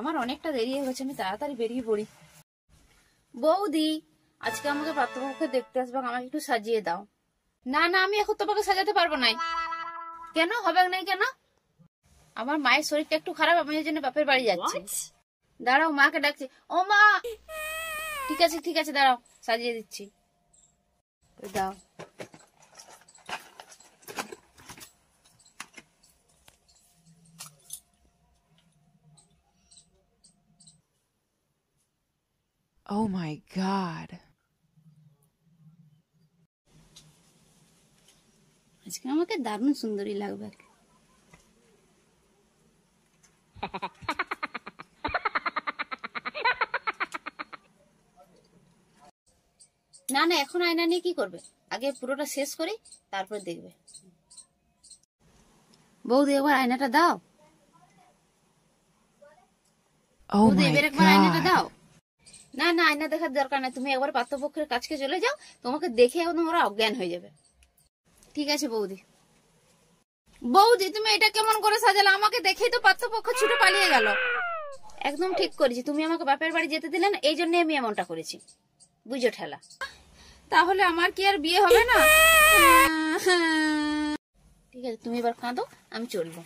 আমার অনেকটা দেরি হয়ে গেছে, আমি তাড়াতাড়ি বেরিয়ে পড়ি। বৌদি, আজকে আমাকে পাত্রপক্ষে দেখতে আসবে, আমাকে একটু সাজিয়ে দাও। না না, আমি এখন তোমাকে সাজাতে পারবো না। কেন হবে নাই? কেন? আমার মায়ের শরীরটা একটু খারাপ, আমি এই জন্য বাপের বাড়ি যাচ্ছি। দাঁড়াও, মাকে ডাকছি। ও মা! ঠিক আছে ঠিক আছে, দাঁড়াও, সাজিয়ে দিচ্ছি। দাও। Oh my God. আজকে আমাকে দারুণ সুন্দরী লাগবে। না না, এখন আয়না নিয়ে কি করবে? আগে পুরোটা শেষ করি, তারপর দেখবে। বৌদি, একবার আয়নাটা দাও। Oh বৌদি, my এবার একবার আয়নাটা God. দাও। না না, আয়না দেখার দরকার নাই, তুমি একবার পাত্রপক্ষের কাছে চলে যাও, তোমাকে দেখে একদম ওরা অজ্ঞান হয়ে যাবে। ঠিক আছে বৌদি। বৌদি, তুমি এটা কেমন করে সাজালে? আমাকে দেখেই তো পাত্রপক্ষ ছুটে পালিয়ে গেল। একদম ঠিক করেছি, তুমি আমাকে বাপের বাড়ি যেতে দিলে না, এই জন্য আমি এমনটা করেছি। বুঝো ঠেলা। তাহলে আমার কি আর বিয়ে হবে না? ঠিক আছে, তুমি এবার কাঁদো, আমি চলবো।